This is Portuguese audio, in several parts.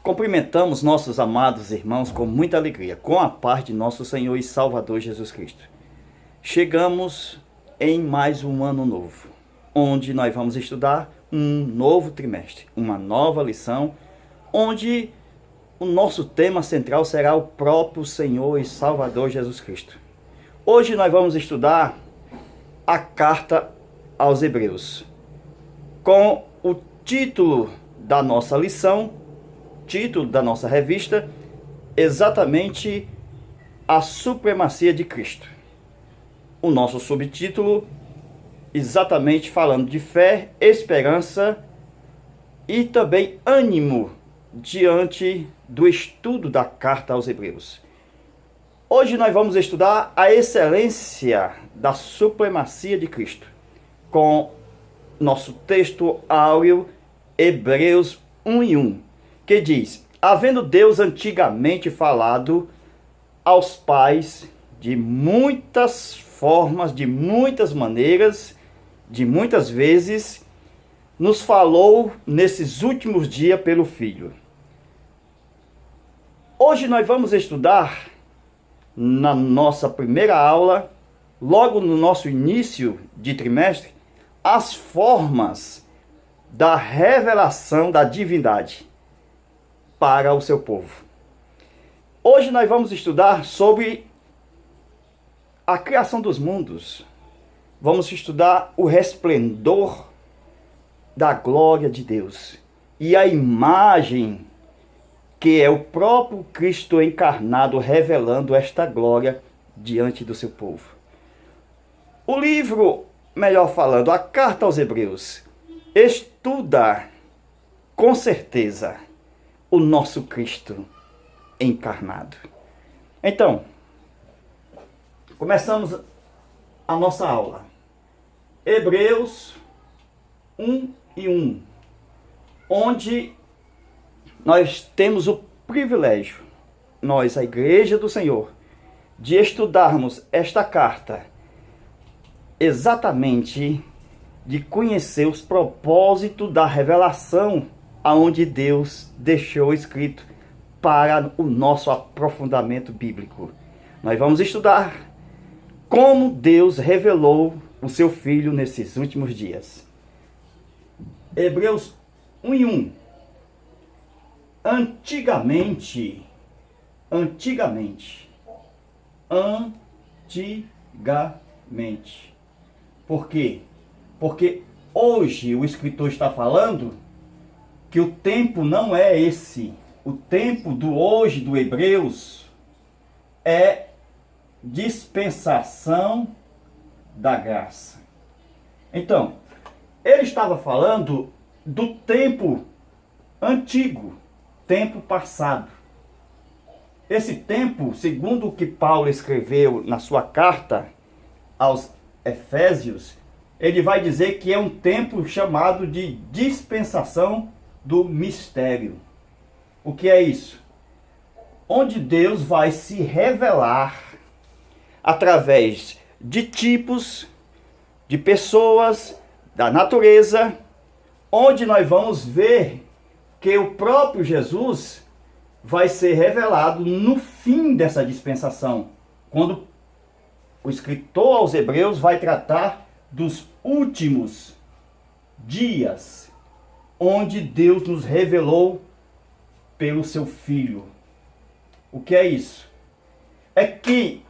Cumprimentamos nossos amados irmãos com muita alegria, com a paz de nosso Senhor e Salvador Jesus Cristo. Chegamos em mais um ano novo, onde nós vamos estudar um novo trimestre, uma nova lição, onde o nosso tema central será o próprio Senhor e Salvador Jesus Cristo. Hoje nós vamos estudar a carta aos Hebreus, com o título da nossa lição, título da nossa revista, exatamente a supremacia de Cristo. O nosso subtítulo, exatamente falando de fé, esperança e também ânimo diante do estudo da carta aos Hebreus. Hoje nós vamos estudar a excelência da supremacia de Cristo, com nosso texto áureo, Hebreus 1:1, que diz: havendo Deus antigamente falado aos pais de muitas formas, de muitas maneiras, de muitas vezes, nos falou nesses últimos dias pelo Filho. Hoje nós vamos estudar, na nossa primeira aula, logo no nosso início de trimestre, as formas da revelação da divindade para o seu povo. Hoje nós vamos estudar sobre a criação dos mundos. Vamos estudar o resplendor da glória de Deus e a imagem que é o próprio Cristo encarnado revelando esta glória diante do seu povo. O livro, melhor falando, a carta aos Hebreus, estuda com certeza o nosso Cristo encarnado. Então, começamos a nossa aula. Hebreus 1:1, onde nós temos o privilégio, nós, a Igreja do Senhor, de estudarmos esta carta, exatamente de conhecer os propósitos da revelação aonde Deus deixou escrito para o nosso aprofundamento bíblico. Nós vamos estudar como Deus revelou o seu Filho nesses últimos dias. Hebreus 1:1. Antigamente. Por quê? Porque hoje o escritor está falando que o tempo não é esse. O tempo do hoje do Hebreus é dispensação da graça. Então, ele estava falando do tempo antigo, tempo passado. Esse tempo, segundo o que Paulo escreveu na sua carta aos Efésios, ele vai dizer que é um tempo chamado de dispensação do mistério. O que é isso? Onde Deus vai se revelar através de tipos, de pessoas, da natureza, onde nós vamos ver que o próprio Jesus vai ser revelado no fim dessa dispensação, quando o escritor aos Hebreus vai tratar dos últimos dias, onde Deus nos revelou pelo seu Filho. O que é isso? É que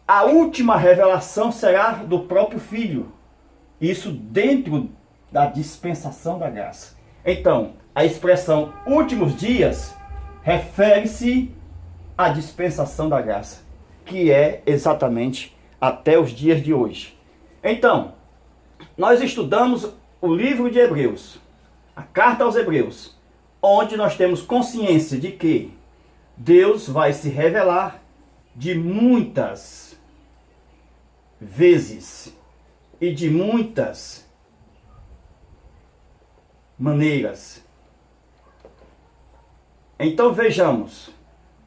a última revelação será do próprio Filho. Isso dentro da dispensação da graça. Então, a expressão últimos dias refere-se à dispensação da graça, que é exatamente até os dias de hoje. Então, nós estudamos o livro de Hebreus, a carta aos Hebreus, onde nós temos consciência de que Deus vai se revelar de muitas vezes e de muitas maneiras. Então vejamos,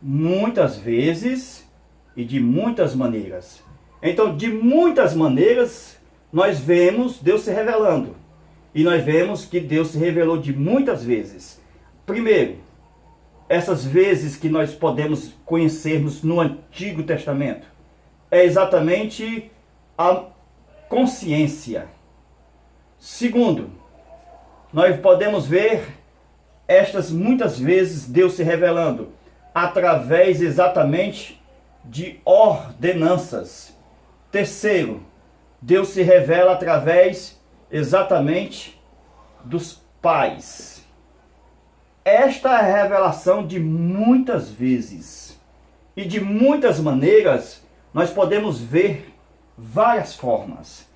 muitas vezes e de muitas maneiras. Então, de muitas maneiras, nós vemos Deus se revelando. E nós vemos que Deus se revelou de muitas vezes. Primeiro, essas vezes que nós podemos conhecermos no Antigo Testamento? É exatamente a consciência. Segundo, nós podemos ver estas muitas vezes Deus se revelando através exatamente de ordenanças. Terceiro, Deus se revela através exatamente dos pais. Esta é a revelação de muitas vezes e de muitas maneiras. Nós podemos ver várias formas.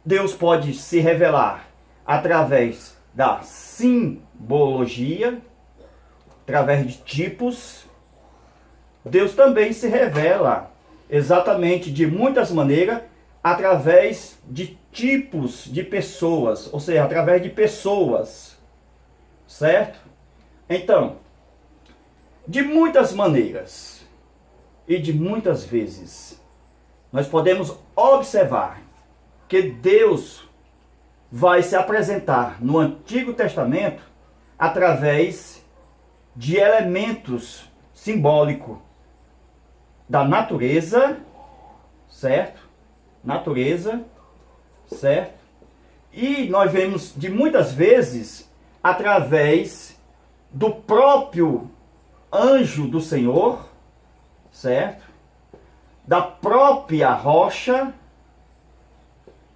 Deus pode se revelar através da simbologia, através de tipos. Deus também se revela exatamente de muitas maneiras através de tipos de pessoas, ou seja, através de pessoas, certo? Então, de muitas maneiras e de muitas vezes, nós podemos observar que Deus vai se apresentar no Antigo Testamento através de elementos simbólicos da natureza, certo? Natureza, certo? E nós vemos de muitas vezes através do próprio anjo do Senhor, certo? Da própria rocha,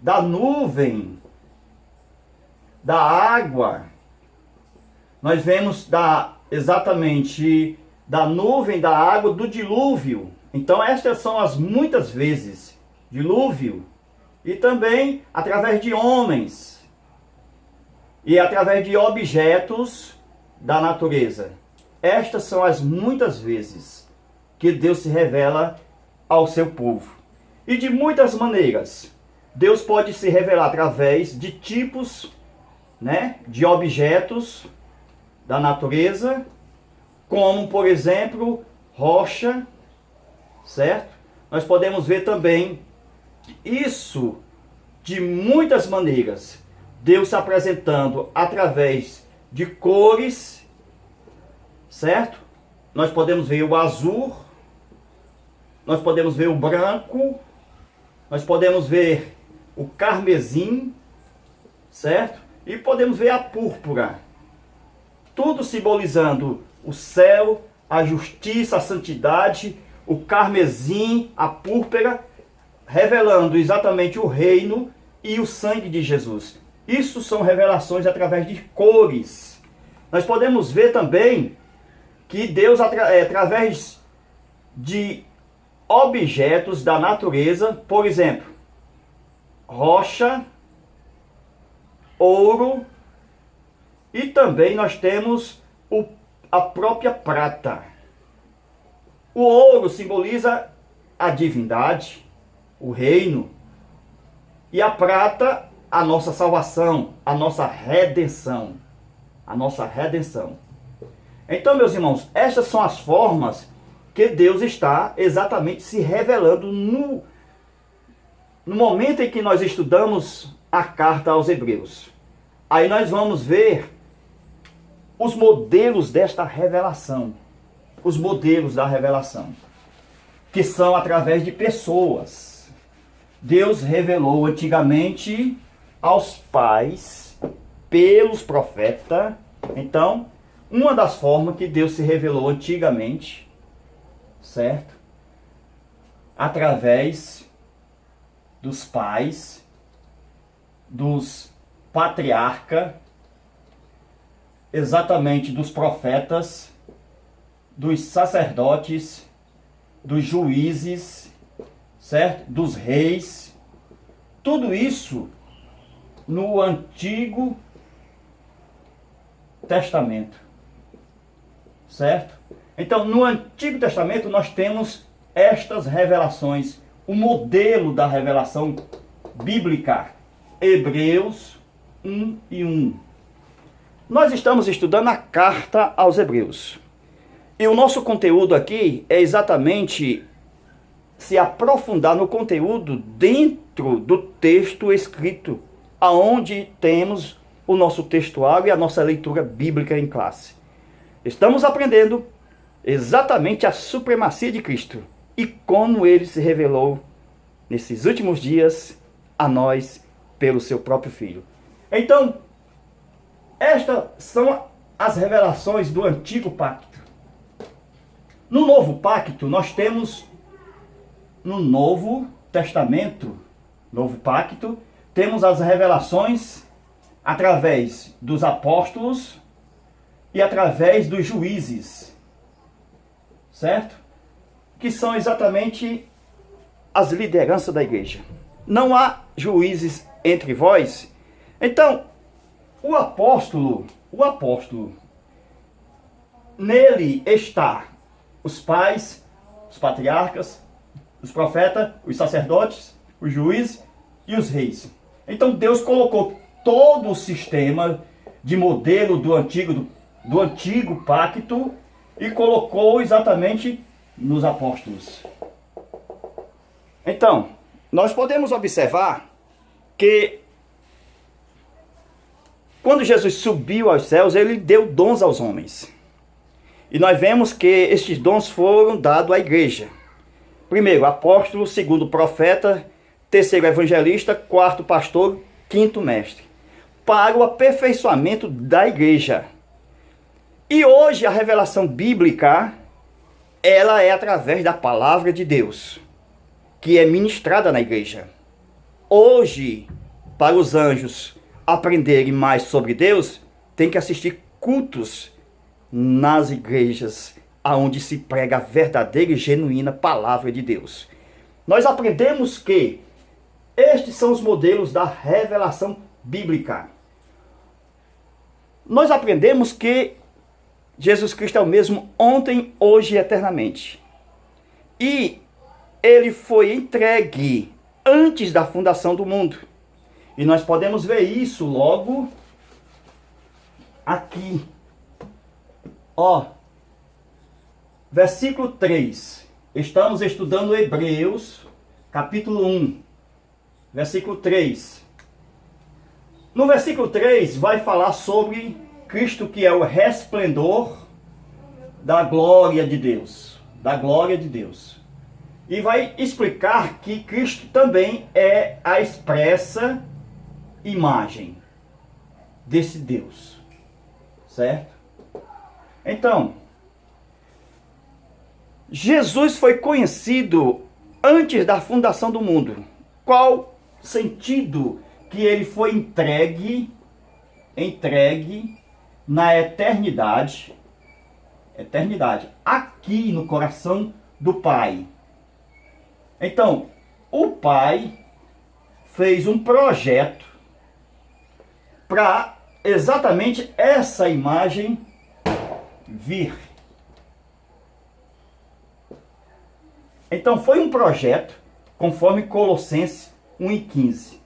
da nuvem, da água. Nós vemos exatamente da nuvem, da água, do dilúvio. Então estas são as muitas vezes, dilúvio. E também através de homens e através de objetos da natureza. Estas são as muitas vezes que Deus se revela ao seu povo. E de muitas maneiras, Deus pode se revelar através de tipos, né, de objetos da natureza, como, por exemplo, rocha, certo? Nós podemos ver também isso de muitas maneiras. Deus se apresentando através de cores, certo? Nós podemos ver o azul, nós podemos ver o branco, nós podemos ver o carmesim, certo? E podemos ver a púrpura. Tudo simbolizando o céu, a justiça, a santidade, o carmesim, a púrpura, revelando exatamente o reino e o sangue de Jesus. Isso são revelações através de cores. Nós podemos ver também que Deus, através de objetos da natureza, por exemplo, rocha, ouro, e também nós temos a própria prata. O ouro simboliza a divindade, o reino, e a prata, a nossa salvação, a nossa redenção. A nossa redenção. Então, meus irmãos, estas são as formas que Deus está exatamente se revelando no momento em que nós estudamos a carta aos Hebreus. Aí nós vamos ver os modelos desta revelação. Os modelos da revelação. Que são através de pessoas. Deus revelou antigamente aos pais, pelos profetas. Então, uma das formas que Deus se revelou antigamente, certo? Através dos pais, dos patriarcas, exatamente dos profetas, dos sacerdotes, dos juízes, certo? Dos reis. Tudo isso no Antigo Testamento, certo? Então, no Antigo Testamento nós temos estas revelações, o modelo da revelação bíblica. Hebreus 1:1. Nós estamos estudando a carta aos Hebreus. E o nosso conteúdo aqui é exatamente se aprofundar no conteúdo dentro do texto escrito, aonde temos o nosso textuário e a nossa leitura bíblica em classe. Estamos aprendendo exatamente a supremacia de Cristo e como ele se revelou nesses últimos dias a nós pelo seu próprio Filho. Então, estas são as revelações do Antigo Pacto. No Novo Pacto, nós temos, no Novo Testamento, Novo Pacto, temos as revelações através dos apóstolos e através dos juízes, certo? Que são exatamente as lideranças da igreja. Não há juízes entre vós. Então, o apóstolo, nele está os pais, os patriarcas, os profetas, os sacerdotes, os juízes e os reis. Então Deus colocou todo o sistema de modelo do antigo pacto e colocou exatamente nos apóstolos. Então, nós podemos observar que quando Jesus subiu aos céus, ele deu dons aos homens. E nós vemos que estes dons foram dados à igreja. Primeiro, apóstolo. Segundo, profeta. Terceiro, evangelista. Quarto, pastor. Quinto, mestre. Para o aperfeiçoamento da igreja. E hoje a revelação bíblica, ela é através da palavra de Deus, que é ministrada na igreja. Hoje, para os anjos aprenderem mais sobre Deus, tem que assistir cultos nas igrejas, aonde se prega a verdadeira e genuína palavra de Deus. Nós aprendemos que estes são os modelos da revelação bíblica. Nós aprendemos que Jesus Cristo é o mesmo ontem, hoje e eternamente. E ele foi entregue antes da fundação do mundo. E nós podemos ver isso logo aqui. Ó, versículo 3. Estamos estudando Hebreus, capítulo 1, versículo 3. No versículo 3 vai falar sobre Cristo, que é o resplendor da glória de Deus. Da glória de Deus. E vai explicar que Cristo também é a expressa imagem desse Deus. Certo? Então, Jesus foi conhecido antes da fundação do mundo. Qual sentido que ele foi entregue na eternidade, aqui no coração do Pai. Então, o Pai fez um projeto para exatamente essa imagem vir. Então foi um projeto conforme Colossenses 1:15.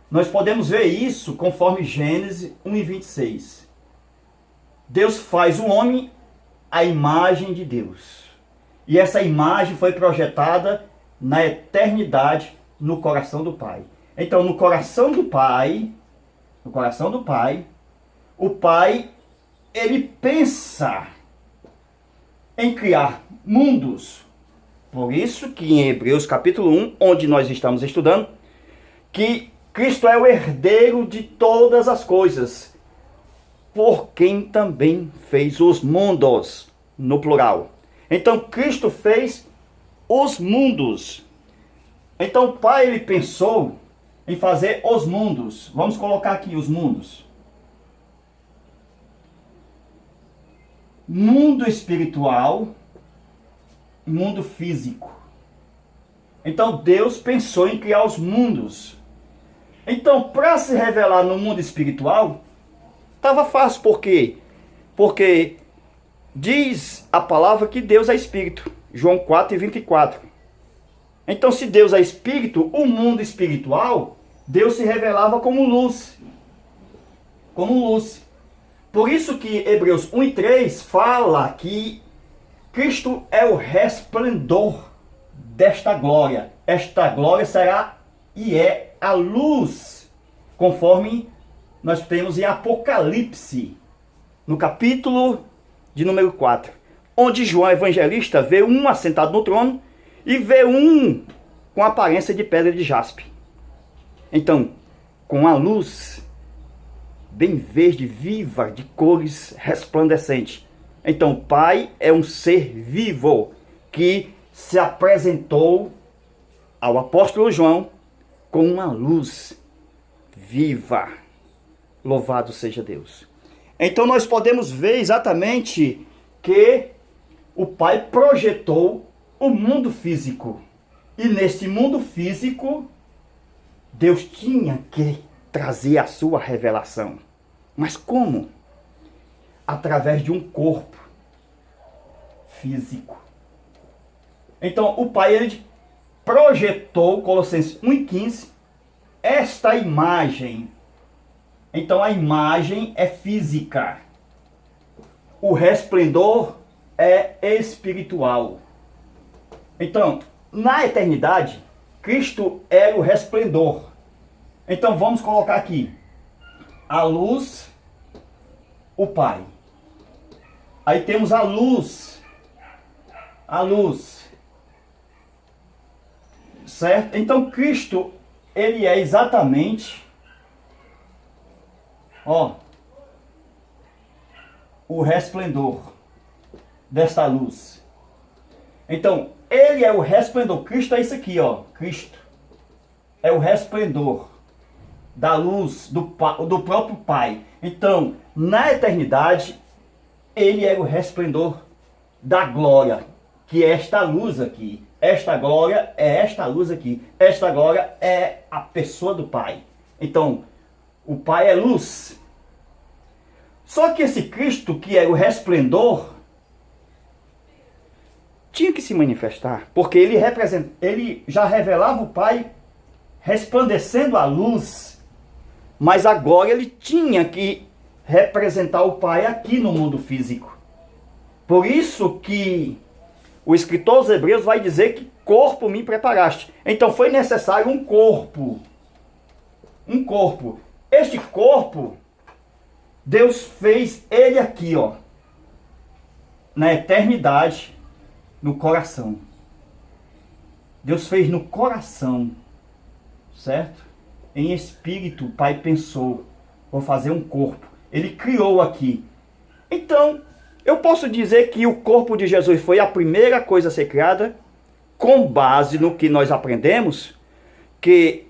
Nós podemos ver isso conforme Gênesis 1:26. Deus faz o homem à imagem de Deus. E essa imagem foi projetada na eternidade no coração do Pai. Então no coração do Pai, o Pai, ele pensa em criar mundos. Por isso que em Hebreus capítulo 1, onde nós estamos estudando, que Cristo é o herdeiro de todas as coisas, por quem também fez os mundos, no plural. Então Cristo fez os mundos. Então o Pai, ele pensou em fazer os mundos. Vamos colocar aqui os mundos. Mundo espiritual, mundo físico. Então Deus pensou em criar os mundos. Então, para se revelar no mundo espiritual, estava fácil. Por quê? Porque diz a palavra que Deus é espírito. João 4:24. Então, se Deus é espírito, o mundo espiritual, Deus se revelava como luz. Como luz. Por isso que Hebreus 1:3 fala que Cristo é o resplendor desta glória. Esta glória será e é a luz, conforme nós temos em Apocalipse, no capítulo de número 4. onde João Evangelista vê um assentado no trono e vê um com aparência de pedra de jaspe. Então, com a luz bem verde, viva, de cores resplandecentes. Então, o Pai é um ser vivo que se apresentou ao apóstolo João com uma luz viva. Louvado seja Deus. Então, nós podemos ver exatamente que o Pai projetou o mundo físico. E nesse mundo físico, Deus tinha que trazer a sua revelação. Mas como? Através de um corpo físico. Então, o Pai, ele projetou, Colossenses 1:15, esta imagem. Então, a imagem é física. O resplendor é espiritual. Então, na eternidade, Cristo era o resplendor. Então, vamos colocar aqui a luz, o Pai. Aí temos a luz. A luz. Certo? Então, Cristo, ele é exatamente, o resplendor desta luz. Então, ele é o resplendor. Cristo é isso aqui, Cristo é o resplendor da luz do próprio Pai. Então, na eternidade, ele é o resplendor da glória, que é esta luz aqui. Esta glória é esta luz aqui. Esta glória é a pessoa do Pai. Então, o Pai é luz. Só que esse Cristo, que é o resplendor, tinha que se manifestar, porque ele já revelava o Pai resplandecendo a luz, mas agora ele tinha que representar o Pai aqui no mundo físico. Por isso que o escritor aos Hebreus vai dizer que corpo me preparaste. Então foi necessário um corpo. Um corpo. Este corpo, Deus fez ele aqui, na eternidade, no coração. Deus fez no coração, certo? Em espírito, o Pai pensou, vou fazer um corpo. Ele criou aqui. Então, eu posso dizer que o corpo de Jesus foi a primeira coisa a ser criada, com base no que nós aprendemos, que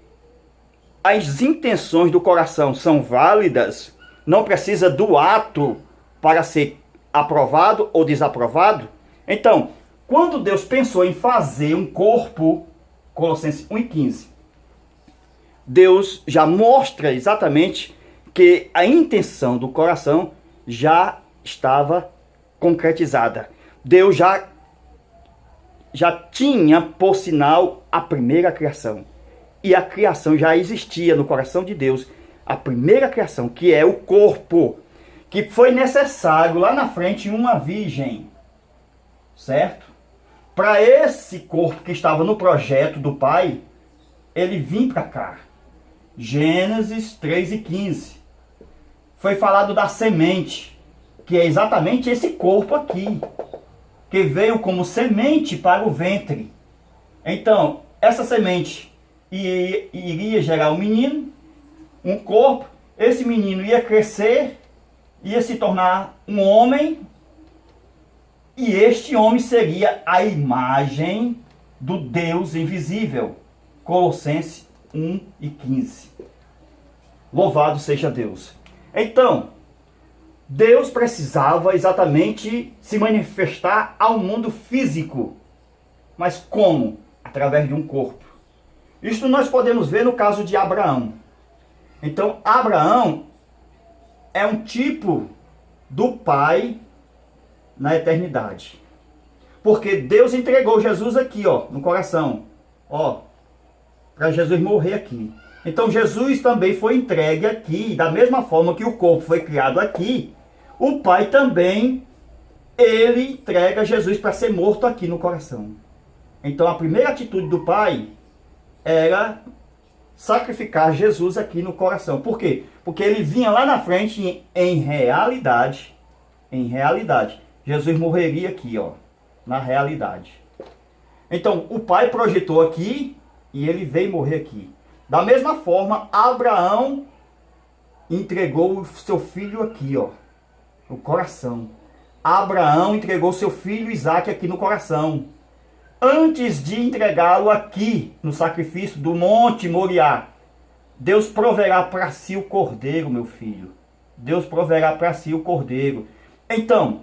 as intenções do coração são válidas, não precisa do ato para ser aprovado ou desaprovado. Então, quando Deus pensou em fazer um corpo, Colossenses 1:15, Deus já mostra exatamente que a intenção do coração já estava concretizada. Deus já tinha, por sinal, a primeira criação. E a criação já existia no coração de Deus. A primeira criação, que é o corpo, que foi necessário lá na frente uma virgem, certo? Para esse corpo que estava no projeto do Pai, ele vinha para cá. Gênesis 3:15. Foi falado da semente, que é exatamente esse corpo aqui, que veio como semente para o ventre. Então, essa semente iria gerar um menino, um corpo. Esse menino ia crescer, ia se tornar um homem, e este homem seria a imagem do Deus invisível. Colossenses 1:15. Louvado seja Deus. Então, Deus precisava exatamente se manifestar ao mundo físico. Mas como? Através de um corpo. Isto nós podemos ver no caso de Abraão. Então, Abraão é um tipo do Pai na eternidade. Porque Deus entregou Jesus aqui, no coração. Para Jesus morrer aqui. Então Jesus também foi entregue aqui, da mesma forma que o corpo foi criado aqui, o Pai também, ele entrega Jesus para ser morto aqui no coração. Então a primeira atitude do Pai era sacrificar Jesus aqui no coração. Por quê? Porque ele vinha lá na frente em realidade, Jesus morreria aqui, ó, na realidade. Então, o pai projetou aqui e ele veio morrer aqui. Da mesma forma, Abraão entregou o seu filho aqui, ó, no coração. Abraão entregou seu filho Isaque aqui no coração. Antes de entregá-lo aqui no sacrifício do Monte Moriá, Deus proverá para si o cordeiro, meu filho. Deus proverá para si o cordeiro. Então,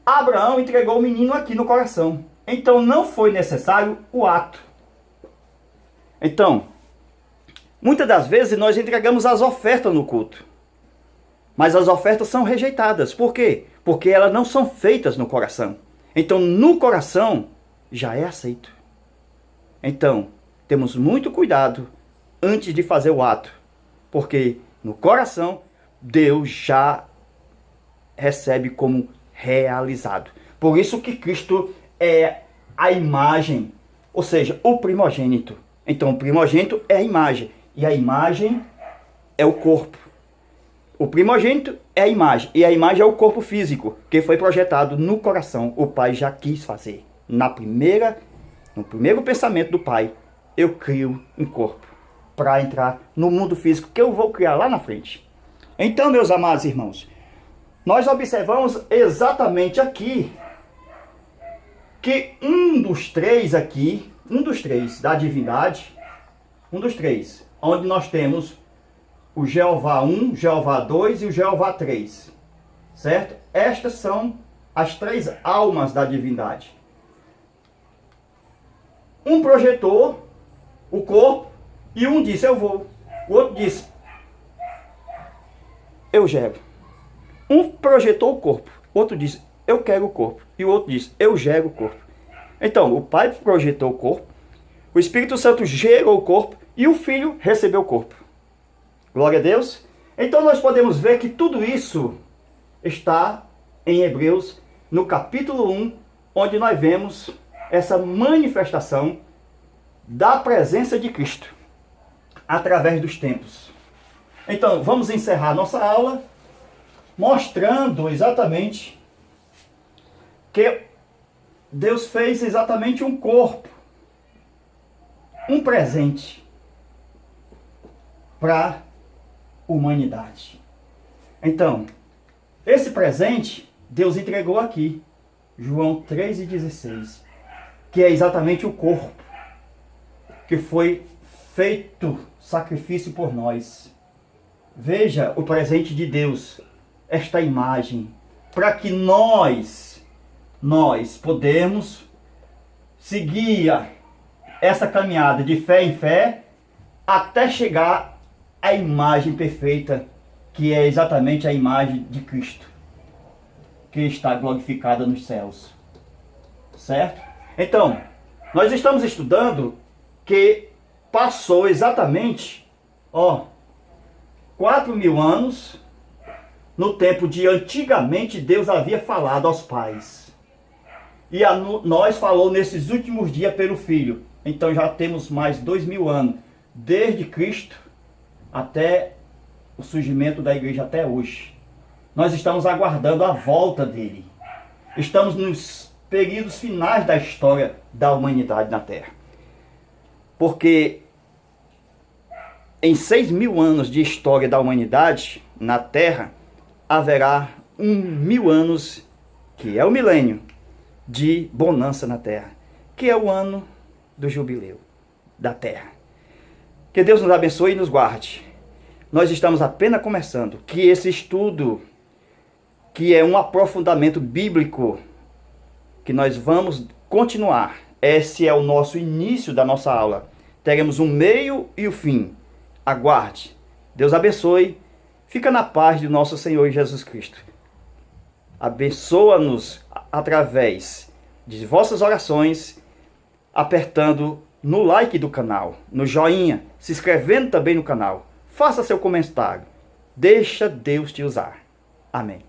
Abraão entregou o menino aqui no coração. Então, não foi necessário o ato. Então, muitas das vezes nós entregamos as ofertas no culto. Mas as ofertas são rejeitadas. Por quê? Porque elas não são feitas no coração. Então, no coração, já é aceito. Então, temos muito cuidado antes de fazer o ato. Porque no coração, Deus já recebe como realizado. Por isso que Cristo é a imagem, ou seja, o primogênito. Então, o primogênito é a imagem. E a imagem é o corpo. O primogênito é a imagem. E a imagem é o corpo físico, que foi projetado no coração. O Pai já quis fazer. No primeiro pensamento do Pai, eu crio um corpo para entrar no mundo físico que eu vou criar lá na frente. Então, meus amados irmãos, nós observamos exatamente aqui que um dos três da divindade, onde nós temos o Jeová 1, Jeová 2 e o Jeová 3, certo? Estas são as três almas da divindade. Um projetou o corpo e um disse eu vou, o outro disse eu gero. Um projetou o corpo, o outro disse eu quero o corpo e o outro disse eu gero o corpo. Então, o Pai projetou o corpo, o Espírito Santo gerou o corpo e o Filho recebeu o corpo. Glória a Deus. Então nós podemos ver que tudo isso está em Hebreus, no capítulo 1, onde nós vemos essa manifestação da presença de Cristo através dos tempos. Então, vamos encerrar nossa aula mostrando exatamente que Deus fez exatamente um corpo, um presente para a humanidade. Então, esse presente Deus entregou aqui, João 3,16, que é exatamente o corpo que foi feito sacrifício por nós. Veja o presente de Deus, esta imagem, para que nós podemos seguir essa caminhada de fé em fé até chegar à imagem perfeita, que é exatamente a imagem de Cristo, que está glorificada nos céus. Certo? Então, nós estamos estudando que passou exatamente 4.000 anos no tempo de antigamente Deus havia falado aos pais. E nós falou nesses últimos dias pelo Filho. Então já temos mais 2.000 anos, desde Cristo até o surgimento da igreja até hoje. Nós estamos aguardando a volta dele. Estamos nos períodos finais da história da humanidade na Terra. Porque em 6.000 anos de história da humanidade na Terra, haverá 1.000 anos, que é o milênio, de bonança na Terra, que é o ano do jubileu da Terra. Que Deus nos abençoe e nos guarde. Nós estamos apenas começando, que esse estudo, que é um aprofundamento bíblico, que nós vamos continuar. Esse é o nosso início da nossa aula. Teremos um meio e o fim. Aguarde. Deus abençoe. Fica na paz de nosso Senhor Jesus Cristo. Abençoa-nos através de vossas orações, apertando no like do canal, no joinha, se inscrevendo também no canal. Faça seu comentário. Deixa Deus te usar. Amém.